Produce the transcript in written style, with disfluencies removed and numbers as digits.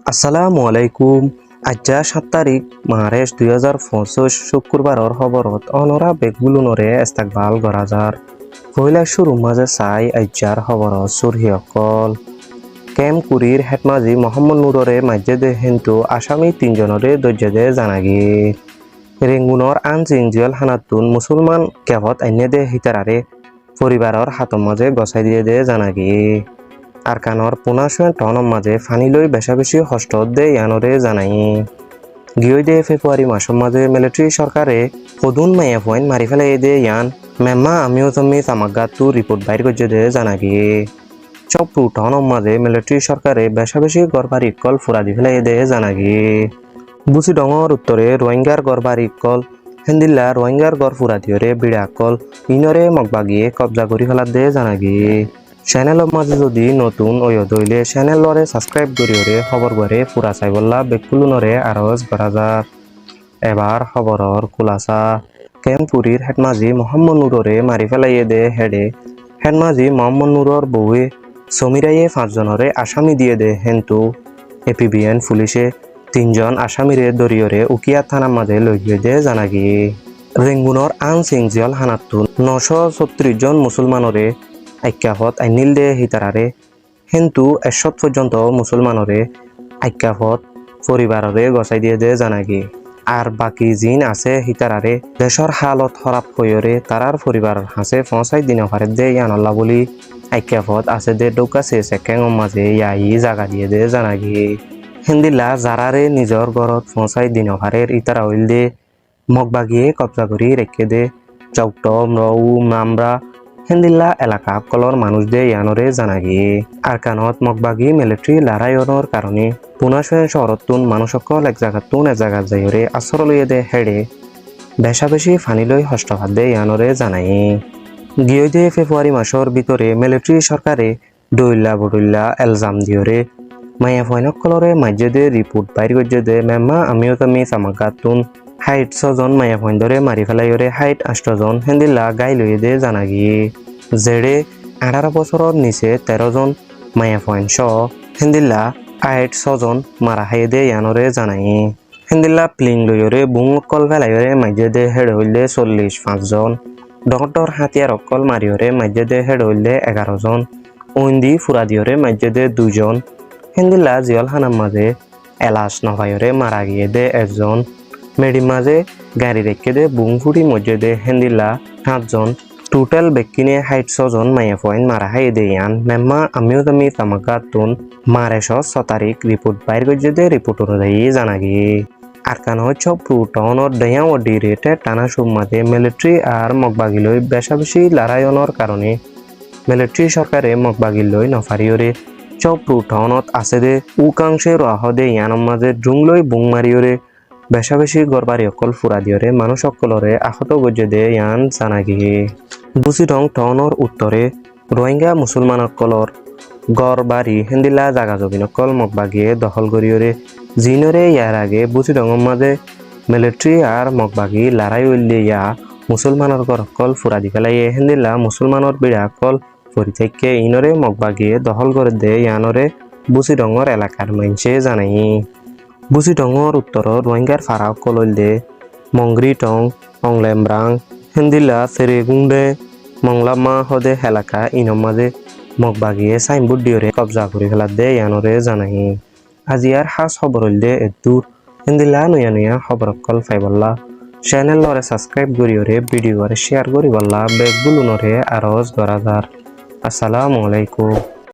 আসসালামু আলাইকুম। আজ্জা ৭ তারিখ মার্চ ২০২৫ শুক্রবারর খবরত অনরা বেগবুলুনরে ইস্তেকবাল করা যার পহিলা শুরু মাঝে চাই আজ্জার খবরত সুরহি অকল কেম কুরির হেটমাজি মোহাম্মদ নুররে মাজ্জেদে হিন্দু আসামি ৩জনরে দৈর্যদে জানাগি রেঙ্গুনর আন জিঞ্জিয়ল হানাতুন মুসলমান কেহত আইনেদে হিতারারে পরিবারর হাতর মাঝে গছাই দিয়ে দে জানাগি আরকানর পুনাশে টনম মাঝে ফানিলৈ বেশা বেশি হস্ত দে ইয়ানরে জানাই গিয়ে দে ফেব্রুয়ারি মাসের মাঝে মিলিটারি সরকারে সদুন মাইয়া পয়েন্ট মারি ফেলে দে ইয়ান মেম্মা আমিও তুমি তামাগাতু রিপোর্ট বাইর করছে দে জানাগি চপ্পু টনম মাঝে মিলিটারি সরকারে বেশা বেশি গড়বাড়ি কল ফুরা দি ফেলে দে জানাগি বুসি ডঙর উত্তরে রোহিঙ্গার গড়বাড়ি কল হেন্দিল্লা রোহিঙ্গার গড় ফুরা দিয়রে বিড়া কল ইনরে মগবাগিয়ে কবজা করি ফেলা দে জানাগি চ্যানেলের মাঝে যদি নতুন ওয়দ হইলে চ্যানেলরে সাবস্ক্রাইব করিওরে খবর করে পুরা চাইবল্লা বেকুলুনরে আরজ করা যার এবার খবরর খুলাসা কেমপুরীর হেডমাজি মোহাম্মদ নুররে মারি ফেলাইয়ে দে হেডে হেডমাজি মোহাম্মদ নুরর বউয়ে সমীরাইয়ে 5 জনরে আসামি দিয়ে দে হেন্তু এপিবিএন পুলিশে 3 জন আসামিরে দরিয়রে উকিয়া থানার মাঝে লইয়ে দে জানাগি রেঙ্গুনর আন সিংজিয়ল হানাতুন 936 জন মুসলমানরে আইক্যাফত আইনিল দে হিতারারে কিন্তু 100 পর্যন্ত মুসলমানরে আইক্যাফত পরিবাররে গছাই দিয়ে দে জানাগি আর বাকি জিন আছে হিতারারে দেশর হালত খারাপ কইরে তারার পরিবার হাসে 5 দিন ফারে দে ইয়ানল্লা বলি আইক্যাফত আছে দে ডৌকা সে সেকেং মাঝে ইয়াই জাগা দিয়ে দে জানাগি হিন্দিলা যারারে নিজর ঘরত 5 দিন ফারের ইতারা হইল দে মগবাগিয়ে কবজা করি রেখে দে চৌটম রউ মামরা হেন্দিল্লা এলাকা কলর মানুষ দে ইয়ানরে জানাগি আরকানত মগবাগি মিলিটারি লড়াইয়র কারণে পুনাশয় শহরতুন মানুষসকল এক জায়গাতুন এক জায়গা যাইরে আশ্রয় লইয়ে দে হেডে বেশা বেশি ফানিলৈ হস্তভাত দে ইয়ানরে জানাই গিয়ে দে ফেব্রুয়ারি মাসের ভিতরে মিলিটারি সরকারে ডইল্লা বডইল্লা এলজাম দিয়রে মায়া ফয়নকলরে মাঝে দে রিপোর্ট বাইর করছে দে মেম্মা আমিও তুমি সামাগাতুন 60 জন মায়া ফয়ন্দরে মারি ফেলাইরে 8 জন হেন্দিল্লা গাই লইয়ে দে জানাগি জেডে 18 বছরের নিচে 13 জন মায়া ফয়ন সহ হেন্দিল্লা 8 জন মারা হাইয়ে দে ইয়ানরে জানাই হেন্দিল্লা প্লিং লইরে বুং কল ফেলাইরে মাঝে দে হেড হইলে 45 জন ডক্টর হাতিয়ার অকল মারিয়রে মাঝে দে হেড হইলে 11 জন ওইন্দি ফুরা দিয়রে মাঝে দে 2 জন হেন্দিল্লা জিয়ল হানার মাঝে এলাস নভাইরে মারা গিয়ে দে 1 জন মেডি মাঝে গাড়ি রেখে দে বুংফুটি মধ্যে দে হেন্দিল্লা 7 জন টোটাল বেকিনে 60 জন মায়া পয়েন্ট মারা হাই দে ইয়ান মেম্মা আমিও তুমি তামাকাতুন মারেশ 6 তারিখ রিপোর্ট বাইর করছে দে রিপোর্ট অনুযায়ী জানাগি আরকান হচ্ছে প্লুটনর দয়া ও ডিরেটে টানা সুম মাঝে মিলিটারি আর মগবাগিলই বেশা বেশি লড়াইয়নের কারণে মিলিটারি সরকারে মগবাগিলই নফারিয়রে প্লুটনত আছে দে উকাংশে রাহ দে ইয়ান মাঝে ড্রুংলই বুং মারিয়রে বেশা বেশি গড়বাড়ি অকল ফুরা দিয়রে মানুষ অকলরে আহত গজ্জে দে ইয়ান জানাগি বুচিডং টাউনৰ উত্তরে রোহিঙ্গা মুসলমান অকলর গড়বাড়ি হেন্দিলা জাগা জমিন অকল মগবাগিয়ে দখল করিয়রে জিনরে ইয়ার আগে বুচিডংর মাঝে মিলিটারি আর মগবাগি লড়াই উল্লে ইয়া মুসলমানের গড় অকল ফুরা দি ফেলাইয়ে হেন্দিলা মুসলমানের বিড়া অকল পরি থেকে ইনরে মগবাগিয়ে দখল করে দে ইয়ানরে বুচিডংর এলাকার মানুষে জানাই বুচিডংর উত্তর রোহিঙ্গার ফারা অকল দে মংগ্রি টং অংলেমব্রাং হেন্দিলা সেরেগুংডে মংলামা হদে এলাকা ইনর মাঝে মগবাগিয়ে সাইনবোর্ড দিয়রে কবজা করে ফেলা দে ইয়ানরে জানাই আজি আর হাস খবর হইল দে এদূর হেন্দিলা নয়া নয়া খবর অকল ফাইবল্লা চ্যানেল লরে সাবস্ক্রাইব করিওরে ভিডিও শেয়ার করি বল্লা বেগবুলুনরে আরজ করা যার আসসালামু আলাইকুম।